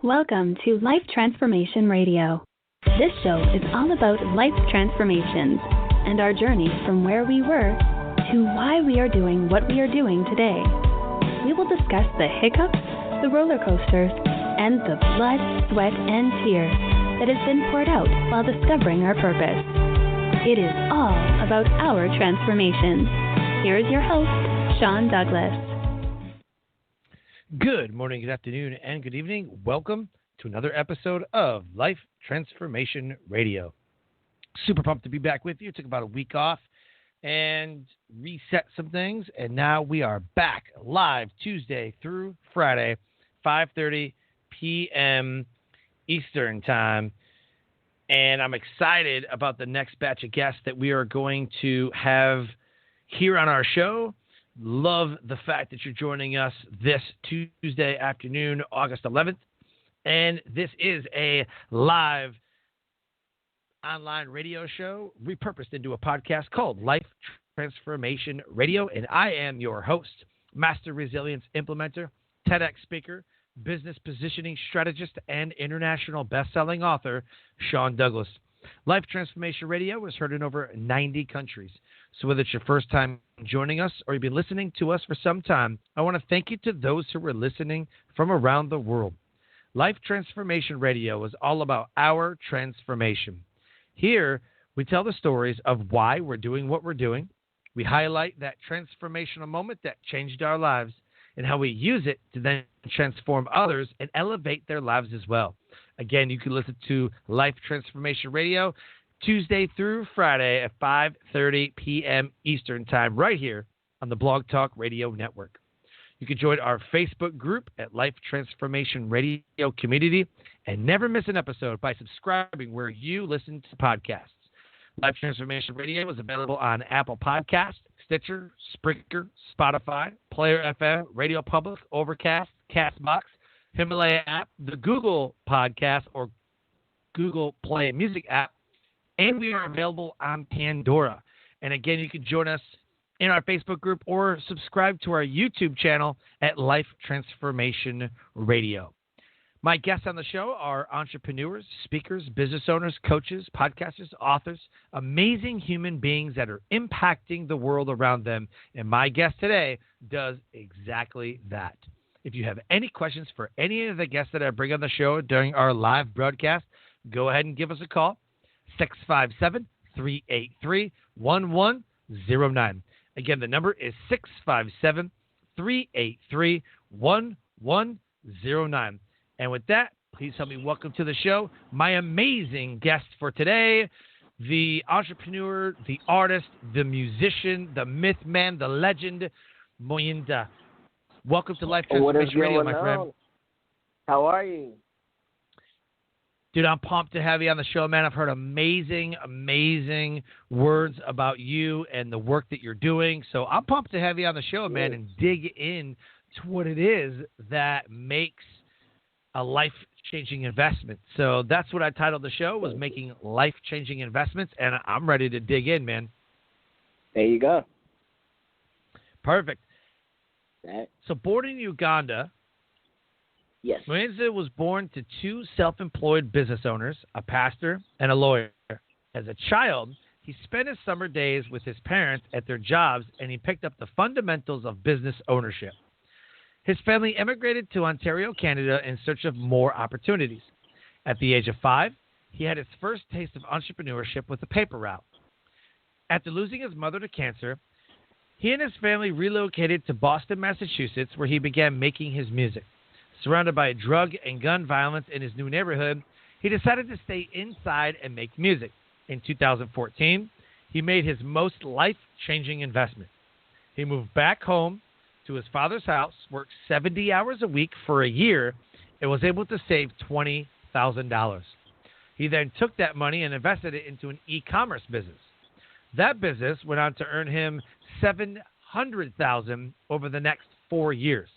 Welcome to Life Transformation Radio. This show is all about life transformations and our journey from where we were to why we are doing what we are doing today. We will discuss the hiccups, the roller coasters, and the blood, sweat, and tears that has been poured out while discovering our purpose. It is all about our transformations. Here is your host, Sean Douglas. Good morning, good afternoon, and good evening. Welcome to another episode of Life Transformation Radio. Super pumped to be back with you. Took about a week off and reset some things, and now we are back live Tuesday through Friday, 5:30 p.m. Eastern Time. And I'm excited about the next batch of guests that we are going to have here on our show. Love the fact that you're joining us this Tuesday afternoon, August 11th. And this is a live online radio show repurposed into a podcast called Life Transformation Radio. And I am your host, Master Resilience Implementer, TEDx speaker, business positioning strategist, and international best-selling author, Sean Douglas. Life Transformation Radio is heard in over 90 countries. So whether it's your first time joining us or you've been listening to us for some time, I want to thank you to those who are listening from around the world. Life Transformation Radio is all about our transformation. Here, we tell the stories of why we're doing what we're doing. We highlight that transformational moment that changed our lives and how we use it to then transform others and elevate their lives as well. Again, you can listen to Life Transformation Radio Tuesday through Friday at 5:30 p.m. Eastern Time right here on the Blog Talk Radio Network. You can join our Facebook group at Life Transformation Radio Community and never miss an episode by subscribing where you listen to podcasts. Life Transformation Radio is available on Apple Podcasts, Stitcher, Spreaker, Spotify, Player FM, Radio Public, Overcast, Castbox, Himalaya app, the Google Podcast or Google Play Music app, and we are available on Pandora. And again, you can join us in our Facebook group or subscribe to our YouTube channel at Life Transformation Radio. My guests on the show are entrepreneurs, speakers, business owners, coaches, podcasters, authors, amazing human beings that are impacting the world around them. And my guest today does exactly that. If you have any questions for any of the guests that I bring on the show during our live broadcast, go ahead and give us a call, 657-383-1109. Again, the number is 657-383-1109. And with that, please help me welcome to the show my amazing guest for today, the entrepreneur, the artist, the musician, the myth man, the legend, Muyinza. Welcome to Life Transformation Radio, my friend. How are you? Dude, I'm pumped to have you on the show, man. I've heard amazing, amazing words about you and the work that you're doing. So I'm pumped to have you on the show, man, and dig in to what it is that makes a life-changing investment. So that's what I titled the show, was Making Life-Changing Investments, and I'm ready to dig in, man. There you go. Perfect. So born in Uganda, yes, Muyinza was born to two self-employed business owners, a pastor and a lawyer. As a child, he spent his summer days with his parents at their jobs, and he picked up the fundamentals of business ownership. His family emigrated to Ontario, Canada, in search of more opportunities. At the age of 5, he had his first taste of entrepreneurship with a paper route. After losing his mother to cancer, he and his family relocated to Boston, Massachusetts, where he began making his music. Surrounded by drug and gun violence in his new neighborhood, he decided to stay inside and make music. In 2014, he made his most life-changing investment. He moved back home to his father's house, worked 70 hours a week for a year, and was able to save $20,000. He then took that money and invested it into an e-commerce business. That business went on to earn him $700,000 over the next 4 years.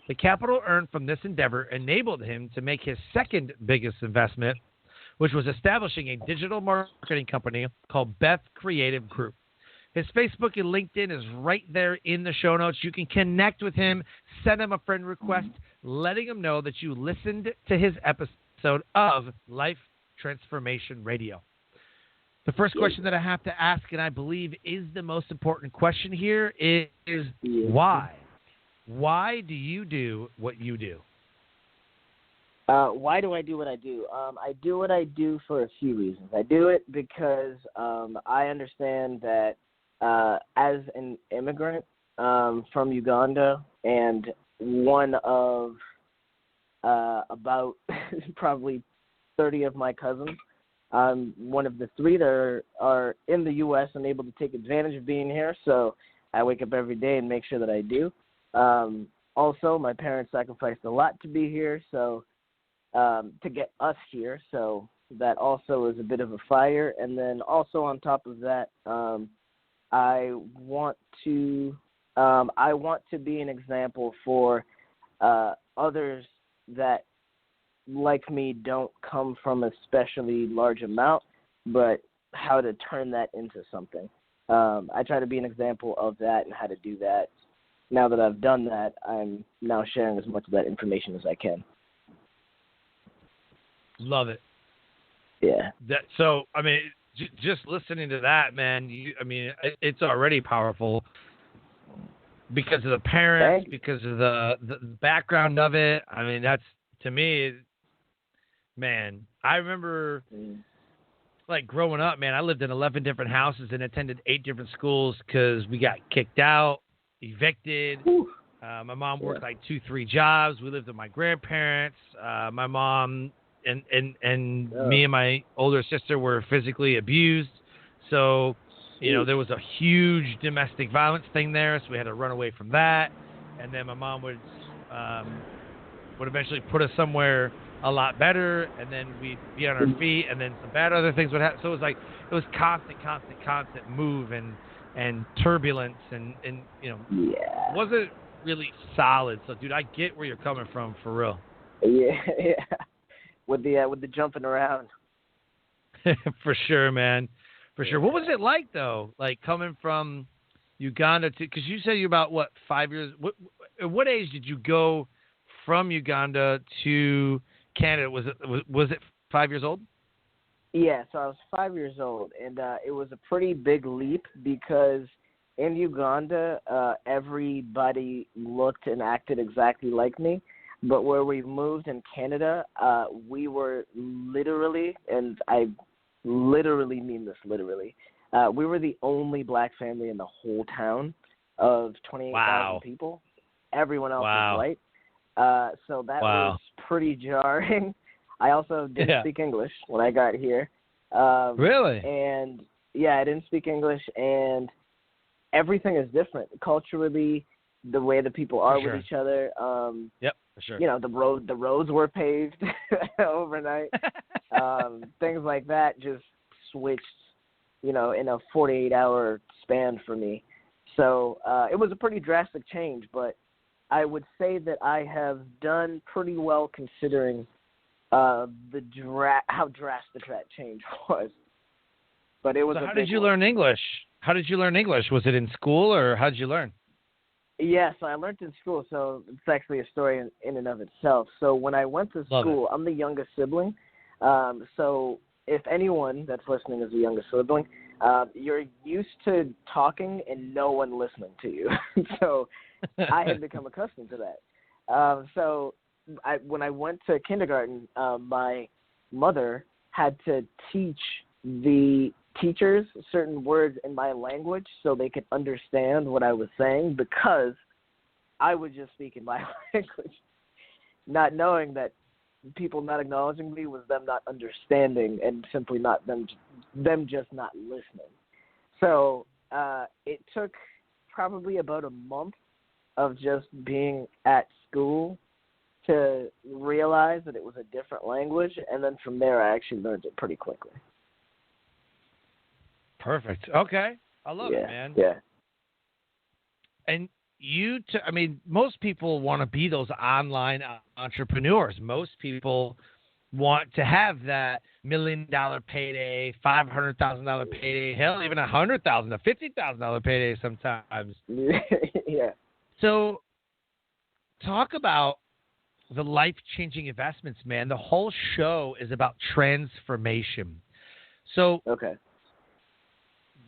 The capital earned from this endeavor enabled him to make his second biggest investment, which was establishing a digital marketing company called Beth Creative Group. His Facebook and LinkedIn is right there in the show notes. You can connect with him, send him a friend request, letting him know that you listened to his episode of Life Transformation Radio. The first question that I have to ask, and I believe is the most important question here, is why? Why do you do what you do? Why do I do what I do? I do what I do for a few reasons. I do it because I understand that as an immigrant from Uganda and one of about probably 30 of my cousins, I'm one of the 3 that are in the U.S. and able to take advantage of being here. So I wake up every day and make sure that I do. Also, my parents sacrificed a lot to be here, so to get us here. So that also is a bit of a fire. And then also on top of that, I want to be an example for others that, like me, don't come from a especially large amount, but how to turn that into something. I try to be an example of that and how to do that. Now that I've done that, I'm now sharing as much of that information as I can. Love it. Yeah. So, I mean, just listening to that, man, it's already powerful because of the parents, because of the background of it. I mean, that's, to me, man, I remember, like, growing up, man, I lived in 11 different houses and attended 8 different schools because we got kicked out, evicted. My mom worked like 2-3 jobs. We lived with my grandparents. My mom and me and my older sister were physically abused. So, there was a huge domestic violence thing there, so we had to run away from that. And then my mom would eventually put us somewhere a lot better, and then we'd be on our feet, and then some bad other things would happen. So it was constant move and turbulence, and wasn't really solid. So, dude, I get where you're coming from, for real. Yeah. With the jumping around. For sure, man. For sure. What was it like, though? Like, coming from Uganda to, because you said you're about, 5 years? At what age did you go from Uganda to Canada? Was it 5 years old? Yeah, so I was 5 years old, and it was a pretty big leap because in Uganda, everybody looked and acted exactly like me. But where we moved in Canada, we were literally, and I literally mean this literally, we were the only black family in the whole town of 28,000 people. Everyone else was white. So that was pretty jarring. I also didn't speak English when I got here. Really? And, I didn't speak English, and everything is different. Culturally, the way the people are with each other. Yep, for sure. The roads were paved overnight. Things like that just switched, in a 48-hour span for me. So it was a pretty drastic change, but I would say that I have done pretty well considering how drastic that change was. But it was. So how did you learn English? How did you learn English? Was it in school, or how did you learn? Yeah, so I learned in school, so it's actually a story in and of itself. So when I went to school, I'm the youngest sibling. So if anyone that's listening is the youngest sibling, you're used to talking and no one listening to you. So I had become accustomed to that. So when I went to kindergarten, my mother had to teach the teachers certain words in my language so they could understand what I was saying, because I was just speaking my language, not knowing that people not acknowledging me was them not understanding and simply not them just not listening. So it took probably about a month of just being at school to realize that it was a different language, and then from there I actually learned it pretty quickly. Perfect. Okay. I love it, man. Yeah. And most people want to be those online entrepreneurs. Most people want to have that $1 million payday, $500,000 payday, hell, even $100,000, $50,000 payday sometimes. Yeah. So talk about the life-changing investments, man. The whole show is about transformation. So, Okay.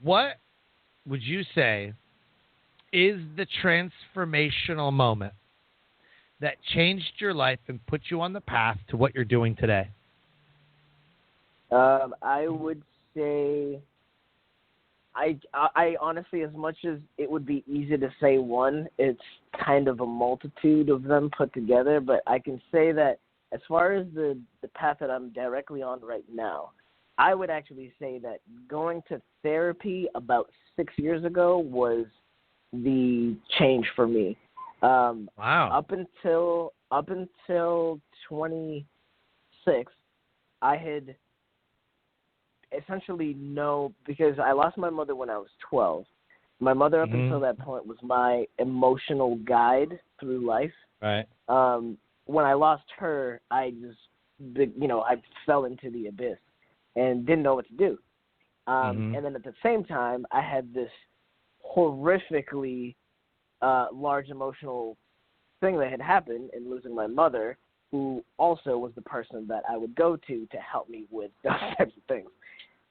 what would you say is the transformational moment that changed your life and put you on the path to what you're doing today? I would say, I honestly, as much as it would be easy to say one, it's kind of a multitude of them put together. But I can say that as far as the path that I'm directly on right now, I would actually say that going to therapy about 6 years ago was the change for me. Wow. Up until 26, I had essentially because I lost my mother when I was 12. My mother up until that point was my emotional guide through life. Right. When I lost her, I fell into the abyss and didn't know what to do. And then at the same time, I had this horrifically large emotional thing that had happened in losing my mother, who also was the person that I would go to help me with those types of things.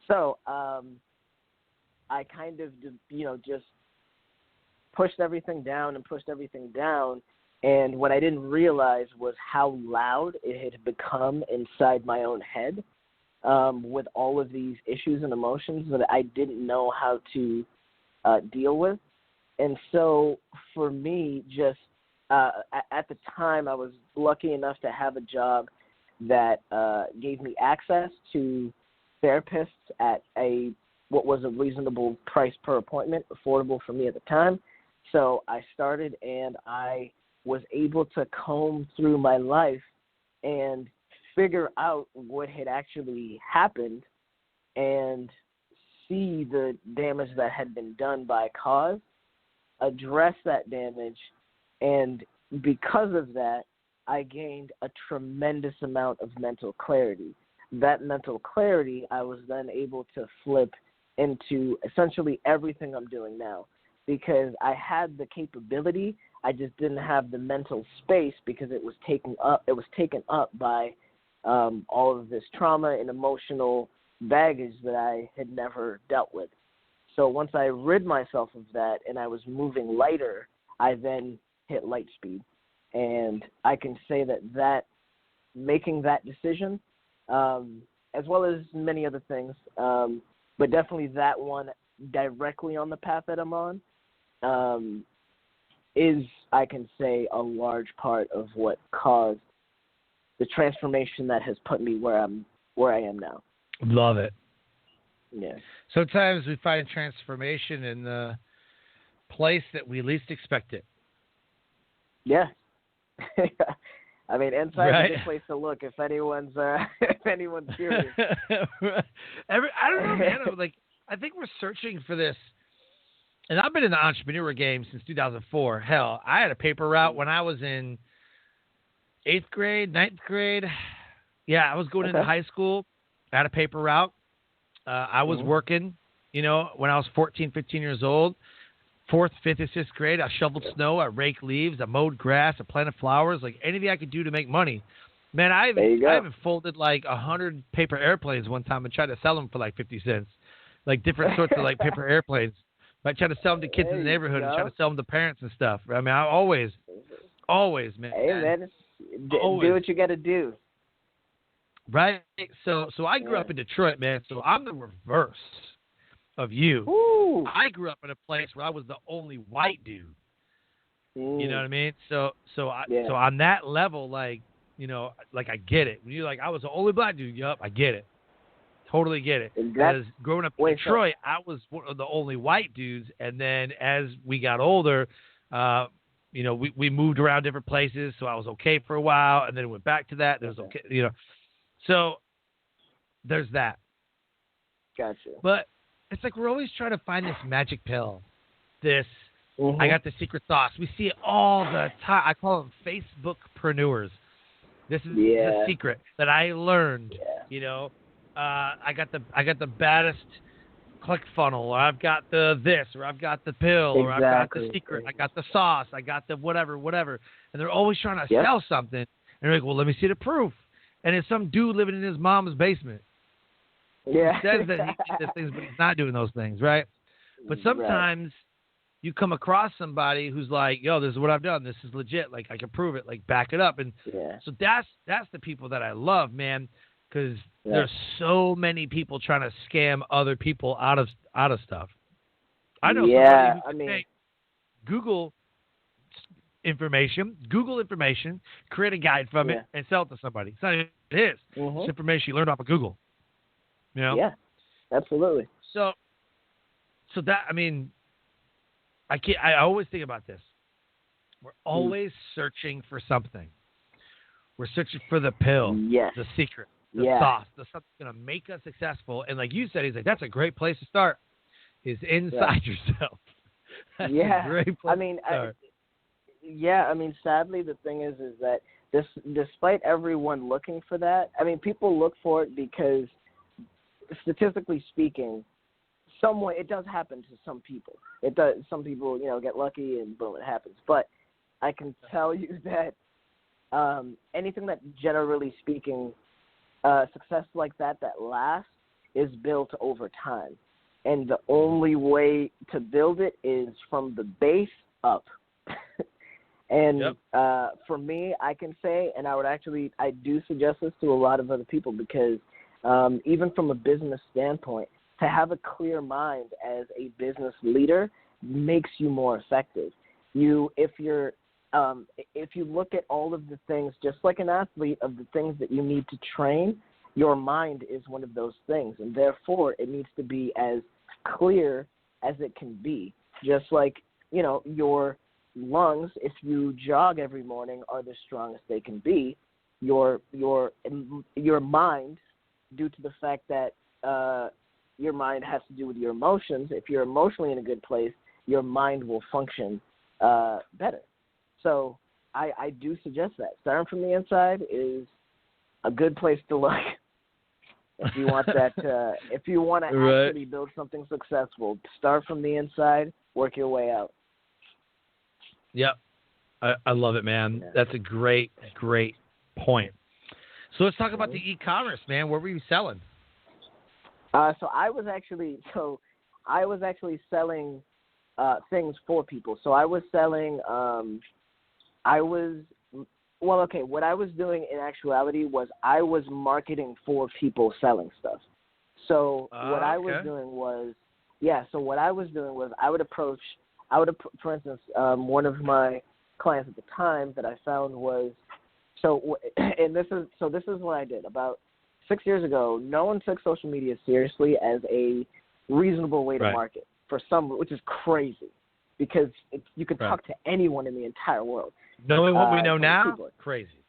So I kind of, just pushed everything down. And what I didn't realize was how loud it had become inside my own head with all of these issues and emotions that I didn't know how to deal with. And so for me, just at the time, I was lucky enough to have a job that gave me access to therapists at what was a reasonable price per appointment, affordable for me at the time. So I started, and I was able to comb through my life and figure out what had actually happened and see the damage that had been done by cause, address that damage, and because of that, I gained a tremendous amount of mental clarity. That mental clarity I was then able to flip into essentially everything I'm doing now, because I had the capability, I just didn't have the mental space because it was taken up by all of this trauma and emotional baggage that I had never dealt with. So once I rid myself of that and I was moving lighter, I then hit light speed. And I can say that making that decision, as well as many other things, but definitely that one directly on the path that I'm on, is, I can say, a large part of what caused the transformation that has put me where I am now. Love it. Yeah. Sometimes we find transformation in the place that we least expect it. Yeah. I mean, inside right. is a good place to look if anyone's curious. I don't know, man. I think we're searching for this. And I've been in the entrepreneur game since 2004. Hell, I had a paper route when I was in 8th grade, 9th grade. Yeah, I was going into high school. I had a paper route. I was working, when I was 14, 15 years old. 4th, 5th, and 6th grade, I shoveled snow, I raked leaves, I mowed grass, I planted flowers, like anything I could do to make money. Man, I even folded like 100 paper airplanes one time and tried to sell them for like 50 cents. Like different sorts of like paper airplanes. I tried to sell them to kids in the neighborhood and try to sell them to parents and stuff. I mean, I always, man. Hey, man, do what you got to do. Right? So I grew up in Detroit, man, so I'm the reverse of you. Ooh. I grew up in a place where I was the only white dude. You know what I mean? So on that level, like I get it. When you're like, I was the only black dude. Yup, I get it. Totally get it. Because growing up in Detroit, I was one of the only white dudes. And then as we got older, we moved around different places. So I was okay for a while, and then it went back to that. There's okay. So there's that. Gotcha. But it's like we're always trying to find this magic pill. I got the secret sauce. We see it all the time. I call them Facebookpreneurs. This is the secret that I learned. I got the baddest click funnel, or I've got the this, or I've got the pill, or I've got the secret. I got the sauce. I got the whatever. And they're always trying to sell something. you're like, well, let me see the proof. And it's some dude living in his mom's basement. Yeah. He says that he does things, but he's not doing those things, right? But sometimes you come across somebody who's like, yo, this is what I've done. This is legit. Like, I can prove it. Like, back it up. And so that's the people that I love, man, because there's so many people trying to scam other people out of stuff. I know somebody who can take Google information, create a guide from it, and sell it to somebody. It's not even his. It's information you learned off of Google. You know? Yeah, absolutely. So that, I mean, I always think about this. We're always searching for something. We're searching for the pill, the secret, the sauce, the something that's going to make us successful. And like you said, he's like, that's a great place to start, is inside yourself. That's a great place to start. I mean, sadly, the thing is that despite everyone looking for that, I mean, people look for it because, statistically speaking, it does happen to some people. It does. Some people, get lucky and boom, it happens. But I can tell you that anything that, generally speaking, success like that lasts is built over time. And the only way to build it is from the base up. And for me, I can say, and I do suggest this to a lot of other people because even from a business standpoint, to have a clear mind as a business leader makes you more effective. If you look at all of the things, just like an athlete, of the things that you need to train, your mind is one of those things, and therefore it needs to be as clear as it can be. Just like, your lungs, if you jog every morning, are the strongest they can be. Your mind, due to the fact that your mind has to do with your emotions. If you're emotionally in a good place, your mind will function better. So I do suggest that. Starting from the inside is a good place to look. If you want that, if you want to actually build something successful, start from the inside, work your way out. Yep. I love it, man. Yeah. That's a great point. So let's talk about the e-commerce, man. What were you selling? So I was actually selling things for people. So I was selling. What I was doing in actuality was I was marketing for people selling stuff. So what I was doing was I would approach. For instance, one of my clients at the time that I found was. This is what I did. About 6 years ago, no one took social media seriously as a reasonable way to market for some, which is crazy because you can talk to anyone in the entire world. Knowing what we know now, crazy.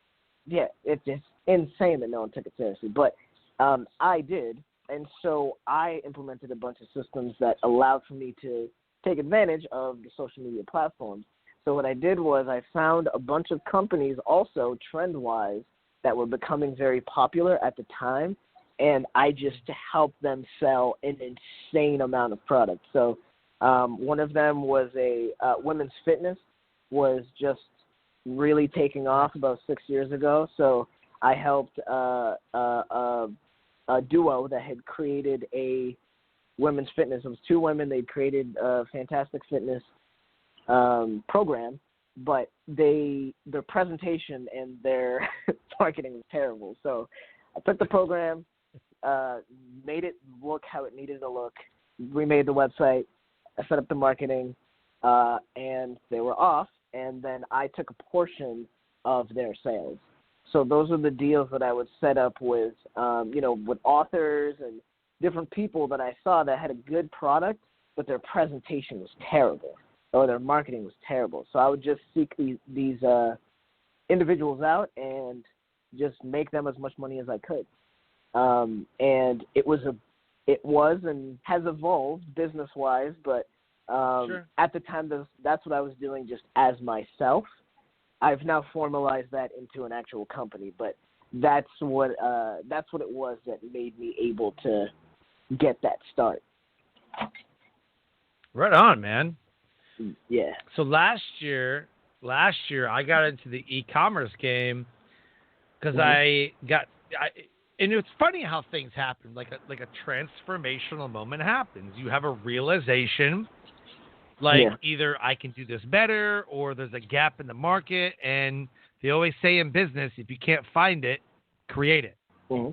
Yeah, it's just insane that no one took it seriously. But I did, and so I implemented a bunch of systems that allowed for me to take advantage of the social media platforms. So what I did was I found a bunch of companies also trend-wise that were becoming very popular at the time, and I just helped them sell an insane amount of products. So one of them was a women's fitness was just really taking off about 6 years ago. So I helped a duo that had created a women's fitness. It was two women. They'd created a fantastic fitness program, but their presentation and their marketing was terrible. So I took the program, made it look how it needed to look, remade the website, I set up the marketing, and they were off, and then I took a portion of their sales. So those are the deals that I would set up with, with authors and different people that I saw that had a good product, but their presentation was terrible or their marketing was terrible. So I would just seek these individuals out and just make them as much money as I could. And it was and has evolved business-wise, but at the time that's what I was doing just as myself. I've now formalized that into an actual company, but that's what it was that made me able to get that start. Right on, man. Yeah. So last year I got into the e-commerce game, because and it's funny how things happen. Like a transformational moment happens. You have a realization, either I can do this better, or there's a gap in the market. And they always say in business, if you can't find it, create it. Mm-hmm.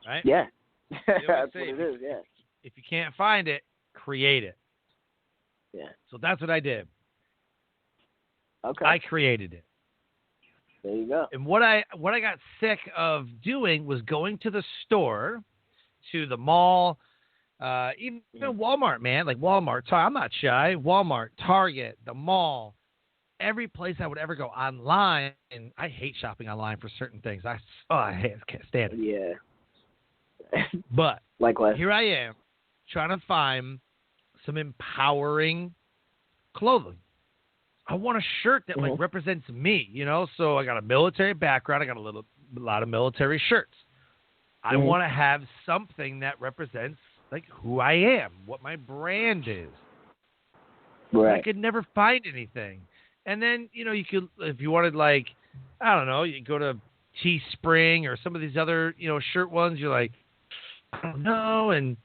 Right? Yeah. That's what it is. Yeah. If you can't find it, create it. Yeah. So that's what I did. Okay. I created it. There you go. And what I got sick of doing was going to the store, to the mall, even Walmart, man. Like Walmart, I'm not shy. Walmart, Target, the mall, every place I would ever go online. And I hate shopping online for certain things. I can't stand it. Yeah. But likewise, here I am trying to find some empowering clothing. I want a shirt that represents me, So I got a military background. I got a lot of military shirts. I want to have something that represents like who I am, what my brand is. Right. I could never find anything. And then, you could, if you wanted, like, I don't know, you go to Teespring or some of these other, shirt ones. You're like, I don't know. And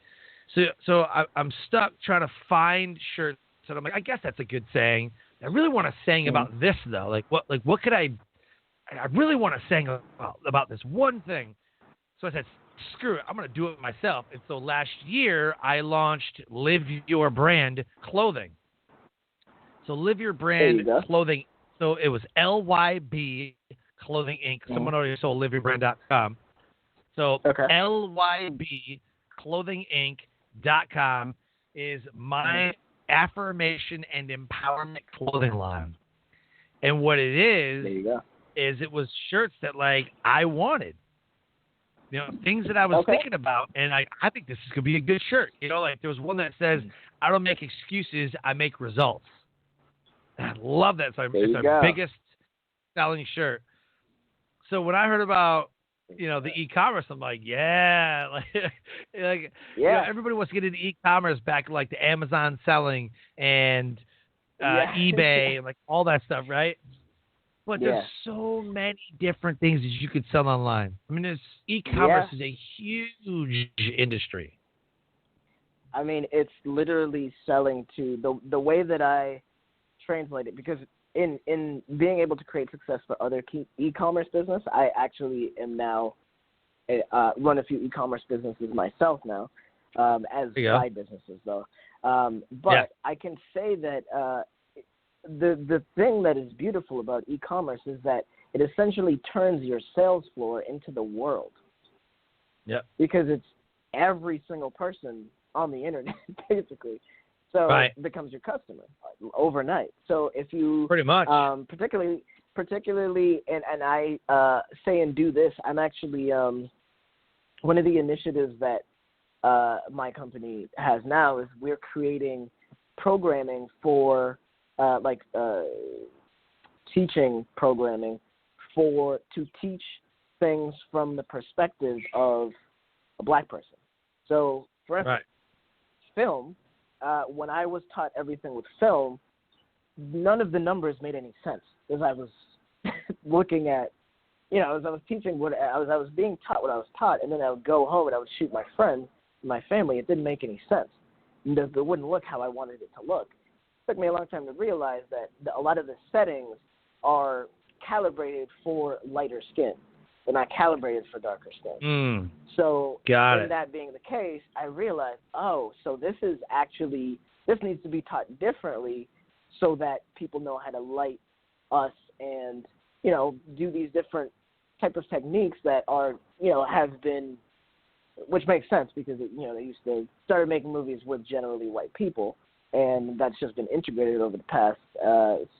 so I'm stuck trying to find shirts. And I'm like, I guess that's a good saying. I really want to sing about this though. What could I really want to sing about this one thing. So I said, screw it, I'm going to do it myself. And so last year I launched Live Your Brand Clothing. So Live Your Brand Clothing. So it was LYB Clothing Inc. Someone already sold liveyourbrand.com. So LYBclothinginc.com is my affirmation and empowerment clothing line. And what it is it was shirts that like I wanted. Things that I was thinking about, and I think this is gonna be a good shirt. Like there was one that says, I don't make excuses, I make results. And I love that. So it's our biggest selling shirt. So when I heard about the e-commerce, I'm like, everybody wants to get into e-commerce back, like the Amazon selling and eBay and like all that stuff, right? But there's so many different things that you could sell online. I mean, e-commerce is a huge industry. I mean, it's literally selling to the way that I translate it, because in being able to create success for other e-commerce business, I actually am now run a few e-commerce businesses myself now, as side businesses though. But I can say that the thing that is beautiful about e-commerce is that it essentially turns your sales floor into the world. Yeah. Because it's every single person on the internet, basically. So it becomes your customer overnight. So if you pretty much, particularly, and I say and do this, I'm actually one of the initiatives that my company has now is we're creating programming for teaching programming to teach things from the perspective of a black person. So for instance, film. When I was taught everything with film, none of the numbers made any sense as I was looking at, as I was teaching I was being taught what I was taught, and then I would go home and I would shoot my friends, my family. It didn't make any sense. It wouldn't look how I wanted it to look. It took me a long time to realize that a lot of the settings are calibrated for lighter skin. They're not calibrated for darker skin. So that being the case, I realized, so this needs to be taught differently so that people know how to light us and, do these different type of techniques that are, have been, which makes sense because, they used to started making movies with generally white people, and that's just been integrated over the past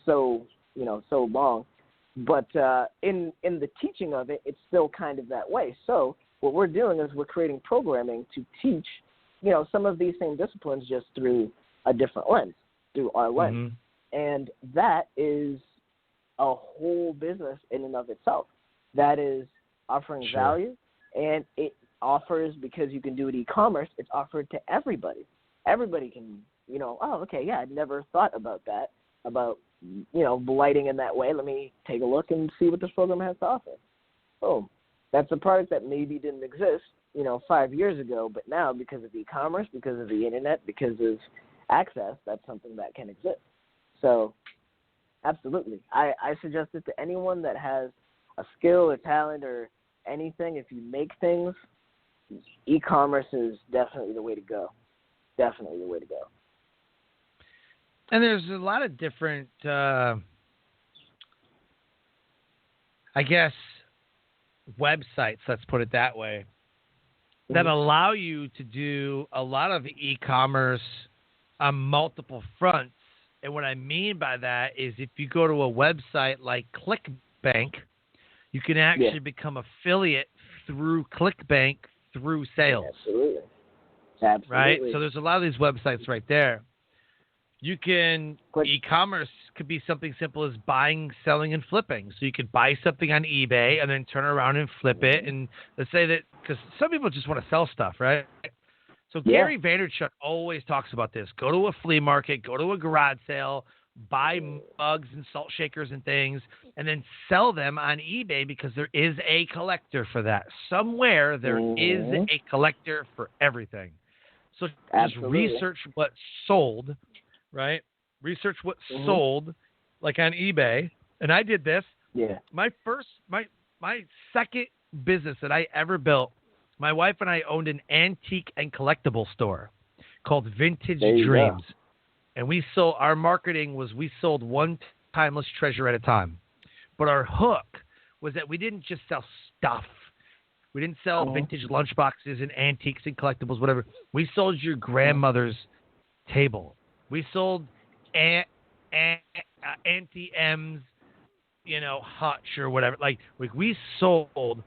so long. But in the teaching of it, it's still kind of that way. So what we're doing is we're creating programming to teach, some of these same disciplines just through a different lens, through our lens. And that is a whole business in and of itself. That is offering value, and it offers, because you can do it e-commerce, it's offered to everybody. Everybody can, I never thought about that, about lighting in that way. Let me take a look and see what this program has to offer. boom. That's a product that maybe didn't exist, 5 years ago, but now because of e-commerce, because of the internet, because of access, that's something that can exist. So absolutely. I suggest it to anyone that has a skill or talent or anything. If you make things, e-commerce is definitely the way to go. Definitely the way to go. And there's a lot of different, websites, let's put it that way, that allow you to do a lot of e-commerce on multiple fronts. And what I mean by that is if you go to a website like ClickBank, you can actually become affiliate through ClickBank through sales. Absolutely. Right? So there's a lot of these websites right there. You can, e-commerce could be something simple as buying, selling, and flipping. So you could buy something on eBay and then turn around and flip it. And let's say that, because some people just want to sell stuff, right? So Gary Vaynerchuk always talks about this. Go to a flea market, go to a garage sale, buy mugs and salt shakers and things, and then sell them on eBay because there is a collector for that. Somewhere there is a collector for everything. So just research what sold, right? Research what sold, like on eBay. And I did this. Yeah. My second business that I ever built, my wife and I owned an antique and collectible store called Vintage Dreams. And we sold, our marketing was we sold one timeless treasure at a time. But our hook was that we didn't just sell stuff. We didn't sell vintage lunchboxes and antiques and collectibles, whatever. We sold your grandmother's table. We sold Auntie M's, hutch or whatever. Like we sold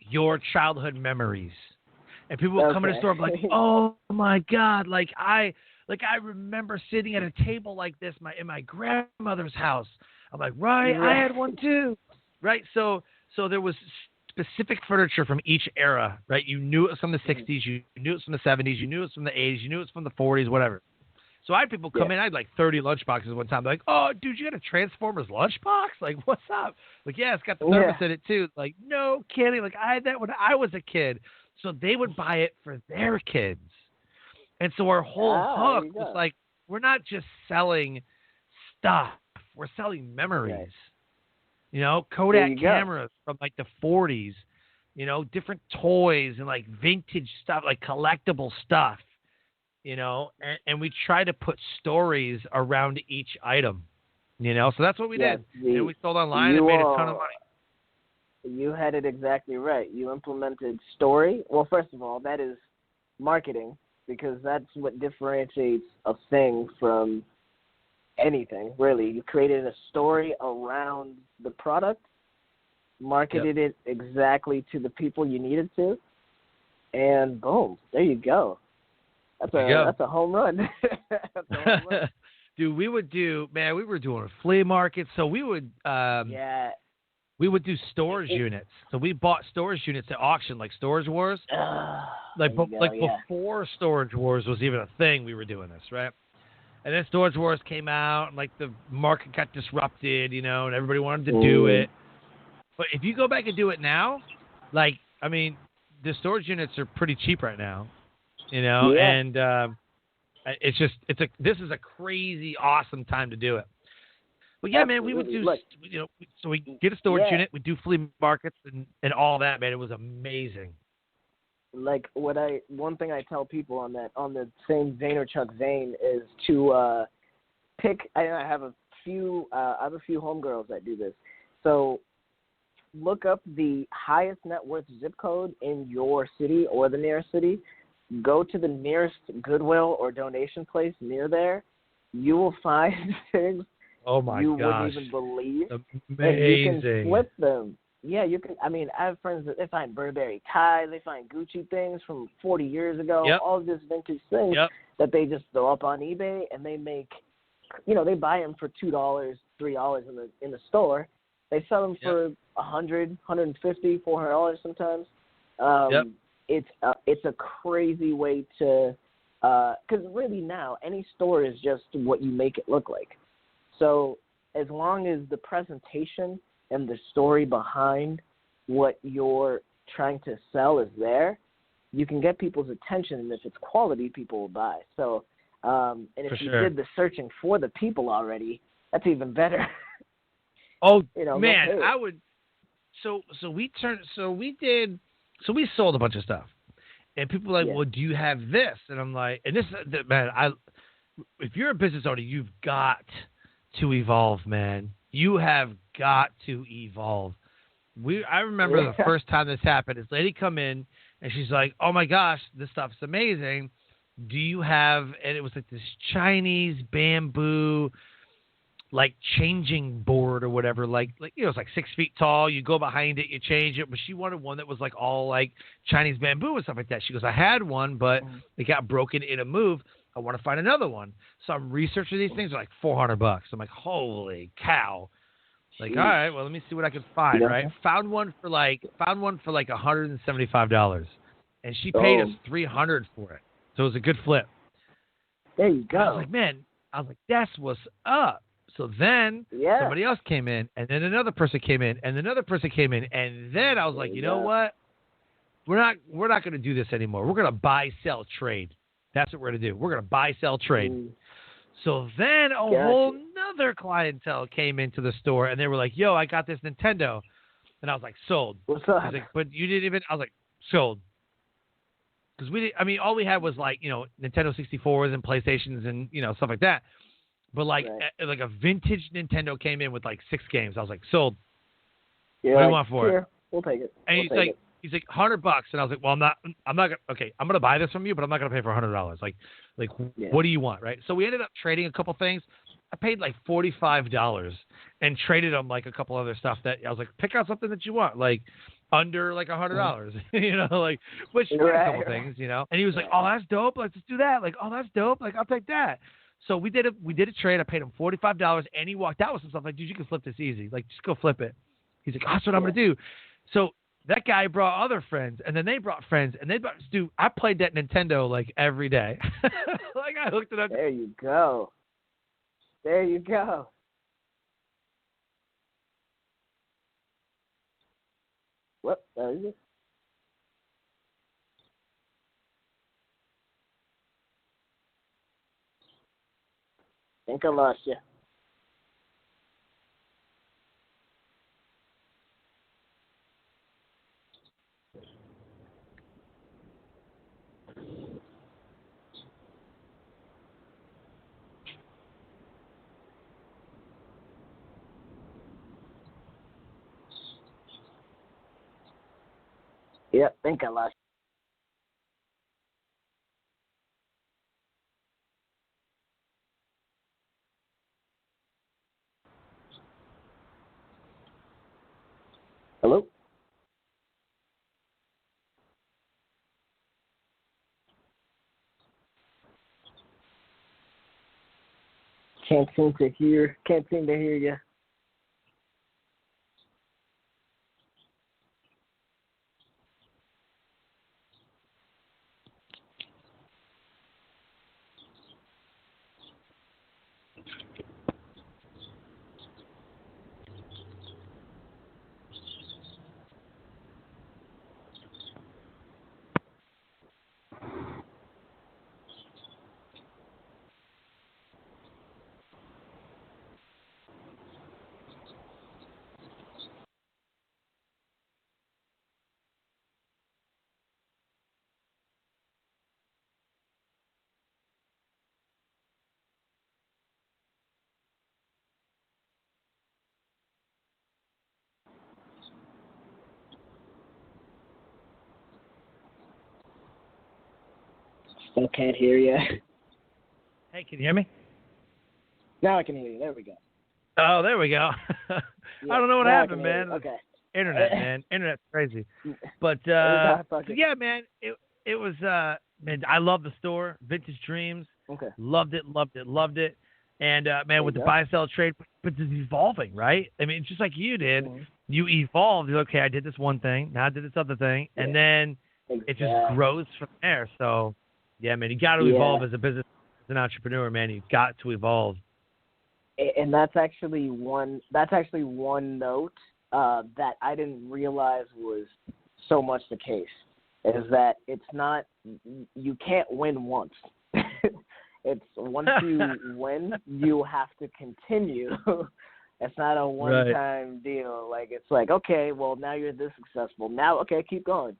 your childhood memories. And people would come in the store and be like, oh my God, I remember sitting at a table like this in my grandmother's house. I'm like, right, I had one too. Right? So there was specific furniture from each era, right? You knew it was from the 60s, you knew it was from the 70s, you knew it was from the 80s, you knew it was from the 40s, whatever. So I had people come in, I had like 30 lunchboxes one time. They're like, oh, dude, you got a Transformers lunchbox? Like, what's up? Like, yeah, it's got the thermos in it too. Like, no kidding. Like, I had that when I was a kid. So they would buy it for their kids. And so our whole hook was like, we're not just selling stuff. We're selling memories. Kodak cameras from like the 40s, different toys and like vintage stuff, like collectible stuff, and we try to put stories around each item, so that's what we did. We sold online and made a ton of money. You had it exactly right. You implemented story. Well, first of all, that is marketing because that's what differentiates a thing from anything, really. You created a story around the product, marketed it exactly to the people you needed to, and boom, there you go. That's a home run. That's a home run. Dude, we were doing flea markets, so we would we would do storage units. So we bought storage units at auction, like Storage Wars. Before Storage Wars was even a thing, we were doing this, right? And then Storage Wars came out, and the market got disrupted, and everybody wanted to do it. But if you go back and do it now, the storage units are pretty cheap right now, and this is a crazy awesome time to do it. But yeah, man, we would do, so we get a storage unit, we do flea markets and all that, man. It was amazing. Like one thing I tell people on the same Vaynerchuk vein is to pick. I have a few homegirls that do this. So look up the highest net worth zip code in your city or the nearest city. Go to the nearest Goodwill or donation place near there. You will find things you wouldn't even believe. Amazing. And you can flip them. Yeah, you can. I mean, I have friends that they find Burberry ties, they find Gucci things from 40 years ago, all of this vintage things that they just throw up on eBay, and they make, they buy them for $2, $3 in the store. They sell them for $100, $150, $400 sometimes. It's a crazy way to, because really now any store is just what you make it look like. So as long as the presentation and the story behind what you're trying to sell is there, you can get people's attention, and if it's quality, people will buy. So, and if you did the searching for the people already, that's even better. Oh, you know, man, I would. So we sold a bunch of stuff, and people are like, well, do you have this? And I'm like, and this, man, if you're a business owner, you've got to evolve, man. You have got to evolve. I remember the first time this happened, this lady come in, and she's like, oh, my gosh, this stuff's amazing. Do you have, and it was like this Chinese bamboo, like changing board or whatever, like you know, it's like 6 feet tall. You go behind it, you change it. But she wanted one that was like all like Chinese bamboo and stuff like that. She goes, I had one, but it got broken in a move. I want to find another one. So I'm researching these things. They're like $400. I'm like, holy cow. Like, all right, well, let me see what I can find, right? Found one for like $175. And she paid us $300 for it. So it was a good flip. There you go. I was like, man, that's what's up. So then somebody else came in, and then another person came in, and another person came in, and then I was like, you know what? We're not going to do this anymore. We're going to buy, sell, trade. That's what we're going to do. We're going to buy, sell, trade. So then a whole nother clientele came into the store, and they were like, yo, I got this Nintendo. And I was like, sold. What's up? I was like, but you didn't even, I was like, sold. Because all we had was like, you know, Nintendo 64s and PlayStations and, you know, stuff like that. But like a vintage Nintendo came in with like 6 games. I was like, sold. Yeah, what do you want for it? We'll take it. And he's like $100. And I was like, well, I'm not gonna, okay, I'm gonna buy this from you, but I'm not gonna pay for $100. Like, what do you want, right? So we ended up trading a couple things. I paid like $45 and traded him like a couple other stuff that I was like, pick out something that you want, like under like $100, you know, like which a couple things, you know. And he was like, oh, that's dope. Let's just do that. Like, oh, that's dope. Like, I'll take that. So we did a trade. I paid him $45, and he walked out with some stuff like, dude, you can flip this easy. Like, just go flip it. He's like, that's what I'm gonna do. So that guy brought other friends, and then they brought friends, and dude, I played that Nintendo like every day. Like I hooked it up. There you go. There you go. What? That is it. I think I lost you. Yep, I think I lost you. Hello? Can't seem to hear you. Still can't hear you. Hey, can you hear me? Now I can hear you. There we go. Oh, there we go. I don't know what happened, man. Okay. Internet, man. Internet's crazy. But yeah, man. It was man. I love the store. Vintage Dreams. Okay. Loved it. And man, with the buy sell trade, but it's evolving, right? I mean, it's just like you did. Mm-hmm. You evolved. You're okay, I did this one thing. Now I did this other thing, and then it just grows from there. So yeah, man, you got to evolve as a business, as an entrepreneur, man. You've got to evolve. And that's actually one note that I didn't realize was so much the case is that it's not, you can't win once. It's once you win, you have to continue. It's not a one-time deal. Like, it's like, okay, well, now you're this successful. Now, okay, keep going.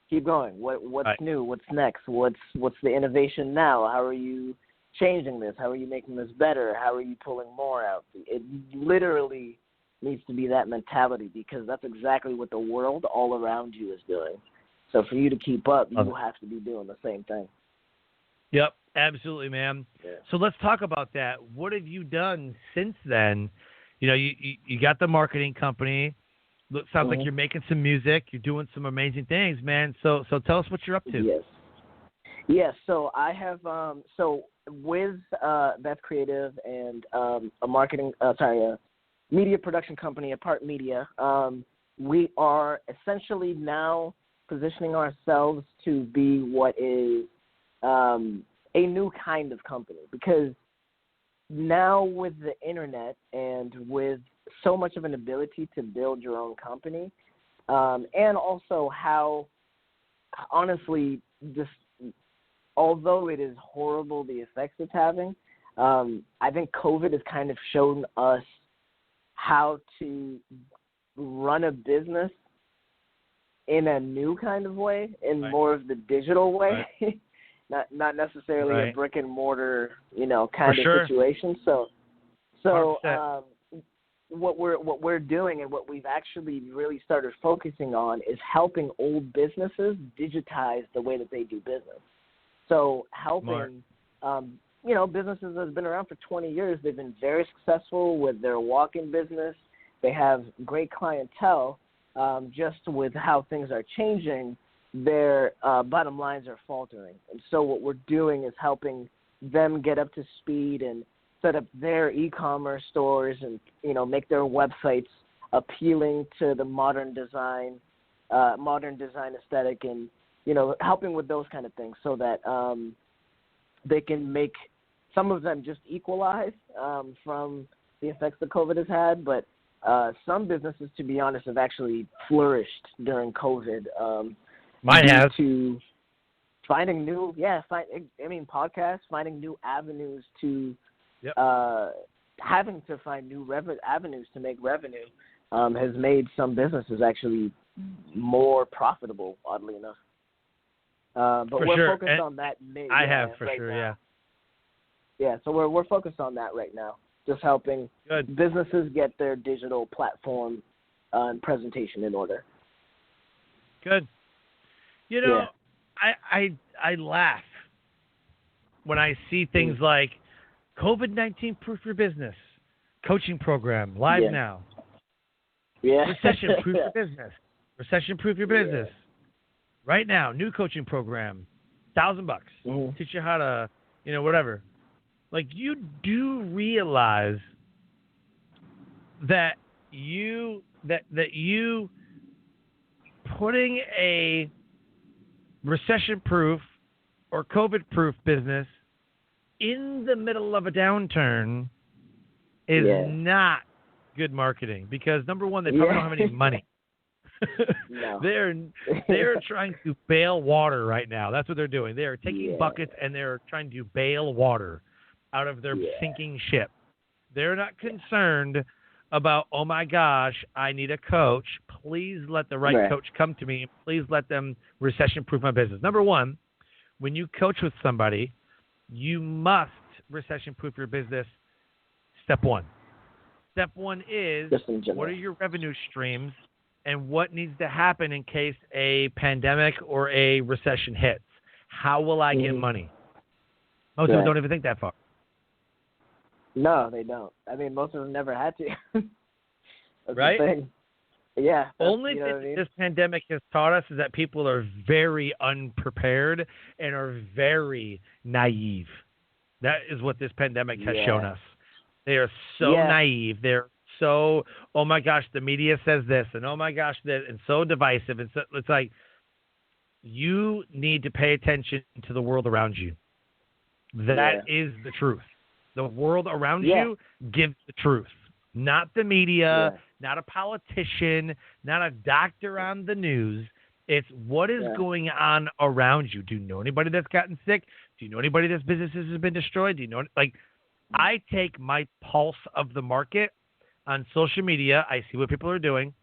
Keep going. What's new? What's next? What's the innovation now? How are you changing this? How are you making this better? How are you pulling more out? It literally needs to be that mentality, because that's exactly what the world all around you is doing. So for you to keep up, you have to be doing the same thing. Yep, absolutely, man. Yeah. So let's talk about that. What have you done since then? You know, you got the marketing company. Sounds like you're making some music. You're doing some amazing things, man. So tell us what you're up to. Yes. So I have with Beth Creative and a media production company, Apart Media. We are essentially now positioning ourselves to be what is a new kind of company, because now with the internet and with so much of an ability to build your own company, and also how, honestly, just although it is horrible the effects it's having, I think COVID has kind of shown us how to run a business in a new kind of way, in more of the digital way, not necessarily a brick and mortar, kind of situation. So what we're doing and what we've actually really started focusing on is helping old businesses digitize the way that they do business. So helping, businesses that have been around for 20 years, they've been very successful with their walk-in business. They have great clientele. Just with how things are changing, their bottom lines are faltering. And so what we're doing is helping them get up to speed and set up their e-commerce stores and, make their websites appealing to the modern design aesthetic, and, helping with those kind of things so that they can make some of them just equalize from the effects that COVID has had. But some businesses, to be honest, have actually flourished during COVID. Mine have. To finding new, podcasts, finding new avenues to, having to find new avenues to make revenue has made some businesses actually more profitable, oddly enough. But we're focused on that. I have for right sure, now. Yeah, so we're focused on that right now, just helping businesses get their digital platform and presentation in order. Good. I laugh when I see things like COVID-19 Proof Your Business, coaching program, live now. Yeah. Recession Proof Your Business. Recession Proof Your Business. Right now, new coaching program, $1,000. Teach you how to, whatever. Like, you do realize that you putting a recession-proof or COVID-proof business in the middle of a downturn is not good marketing, because number one, they probably don't have any money. No. They're trying to bail water right now. That's what they're doing. They are taking buckets and they're trying to bail water out of their sinking ship. They're not concerned about, oh my gosh, I need a coach. Please let the right coach come to me. Please let them recession-proof my business. Number one, when you coach with somebody, you must recession-proof your business. Step one. Step one is, what are your revenue streams and what needs to happen in case a pandemic or a recession hits? How will I get money? Most people don't even think that far. No, they don't. I mean, most of them never had to. That's right? the thing. Yeah. Only thing this pandemic has taught us is that people are very unprepared and are very naive. That is what this pandemic has shown us. They are so naive. They're so, oh my gosh, the media says this, and oh my gosh, that, and so divisive. And so, it's like, you need to pay attention to the world around you. That is the truth. The world around you gives the truth, not the media, not a politician, not a doctor on the news. It's what is going on around you. Do you know anybody that's gotten sick? Do you know anybody that's businesses have been destroyed? Do you know, like, I take my pulse of the market on social media. I see what people are doing.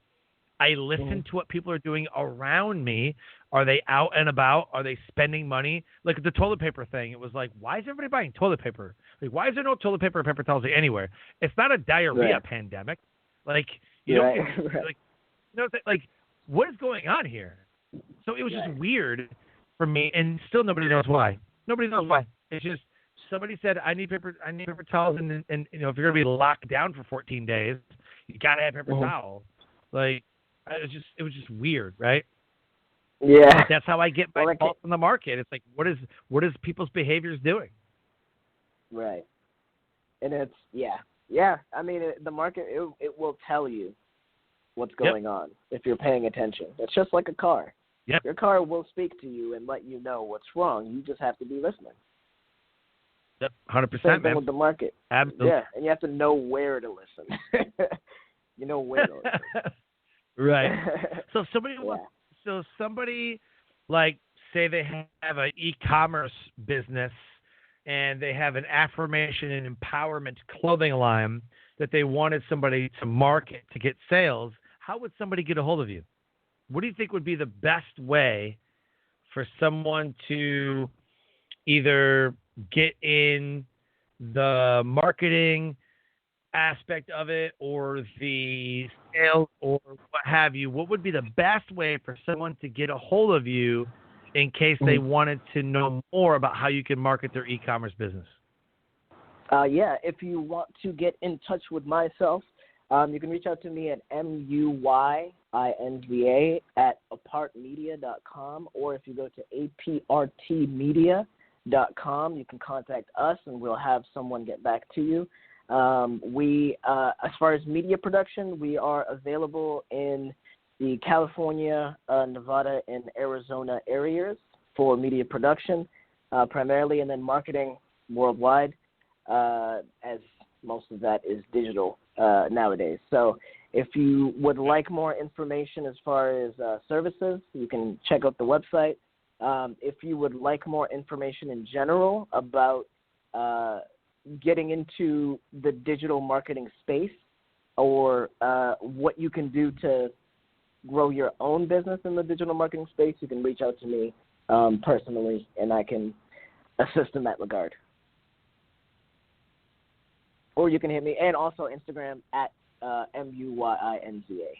I listen to what people are doing around me. Are they out and about? Are they spending money? Like the toilet paper thing. It was like, why is everybody buying toilet paper? Like, why is there no toilet paper or paper towels anywhere? It's not a diarrhea pandemic. Like, you don't get, like, you know, like, what is going on here? So it was just weird for me, and still nobody knows why. Nobody knows why. It's just somebody said, I need paper towels, and you know, if you're gonna be locked down for 14 days, you gotta have paper towel. Like, it was just weird, right? Yeah. But that's how I get my pulse in the market. It's like, what is people's behaviors doing? Right. And it's I mean, the market it will tell you what's going on if you're paying attention. It's just like a car. Yep. Your car will speak to you and let you know what's wrong. You just have to be listening. Yep, 100%, Same thing man. with the market. Absolutely. Yeah, and you have to know where to listen. You know where to listen. Right. So somebody like, say they have an e-commerce business and they have an affirmation and empowerment clothing line that they wanted somebody to market to get sales. How would somebody get a hold of you? What do you think would be the best way for someone to either get in the marketing aspect of it or the sales or what have you? What would be the best way for someone to get a hold of you in case they wanted to know more about how you can market their e-commerce business? If you want to get in touch with myself, you can reach out to me at muyinza@apartmedia.com, or if you go to aprtmedia.com, you can contact us and we'll have someone get back to you. We, as far as media production, we are available in the California, Nevada, and Arizona areas for media production, primarily, and then marketing worldwide, as most of that is digital nowadays. So if you would like more information as far as services, you can check out the website. If you would like more information in general about getting into the digital marketing space or what you can do to grow your own business in the digital marketing space, you can reach out to me personally, and I can assist in that regard. Or you can hit me, and also Instagram at MUYINZA.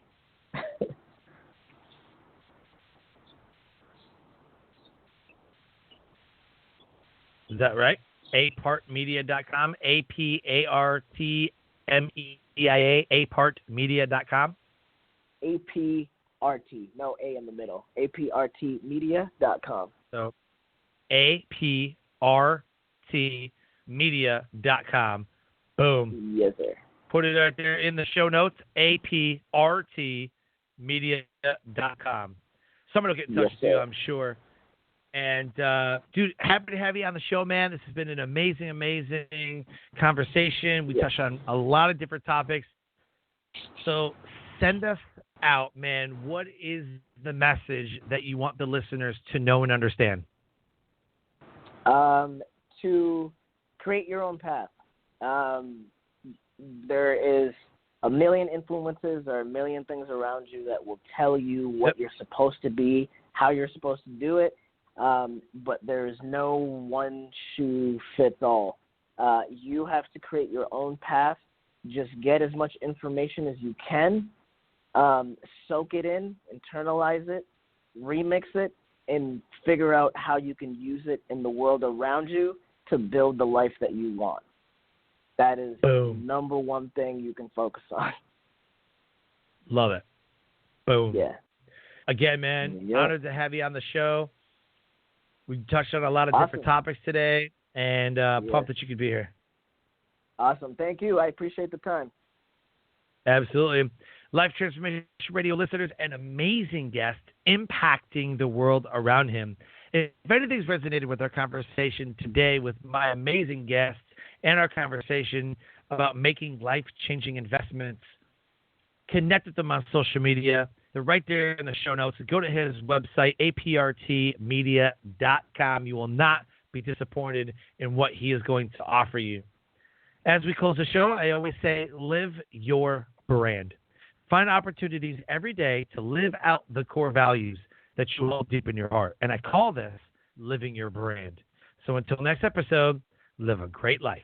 Is that right? apartmedia.com, APARTMEIA, apartmedia.com. APRT, no A in the middle, aprtmedia.com. So aprtmedia.com. Boom. Yes, sir. Put it right there in the show notes, aprtmedia.com. Someone will get in touch with you, I'm sure. And, dude, happy to have you on the show, man. This has been an amazing, amazing conversation. We touched on a lot of different topics. So send us out, man. What is the message that you want the listeners to know and understand? To create your own path. There is a million influences or a million things around you that will tell you what you're supposed to be, how you're supposed to do it. But there's no one shoe fits all. You have to create your own path. Just get as much information as you can, soak it in, internalize it, remix it, and figure out how you can use it in the world around you to build the life that you want. That is the number one thing you can focus on. Love it. Boom. Yeah. Again, man, honored to have you on the show. We touched on a lot of different topics today, and pumped that you could be here. Awesome. Thank you. I appreciate the time. Absolutely. Life Transformation Radio listeners, an amazing guest impacting the world around him. If anything's resonated with our conversation today with my amazing guest and our conversation about making life-changing investments, Connect with him on social media. They're right there in the show notes. Go to his website, aprtmedia.com. You will not be disappointed in what he is going to offer you. As we close the show, I always say, live your brand. Find opportunities every day to live out the core values that you hold deep in your heart. And I call this living your brand. So until next episode, live a great life.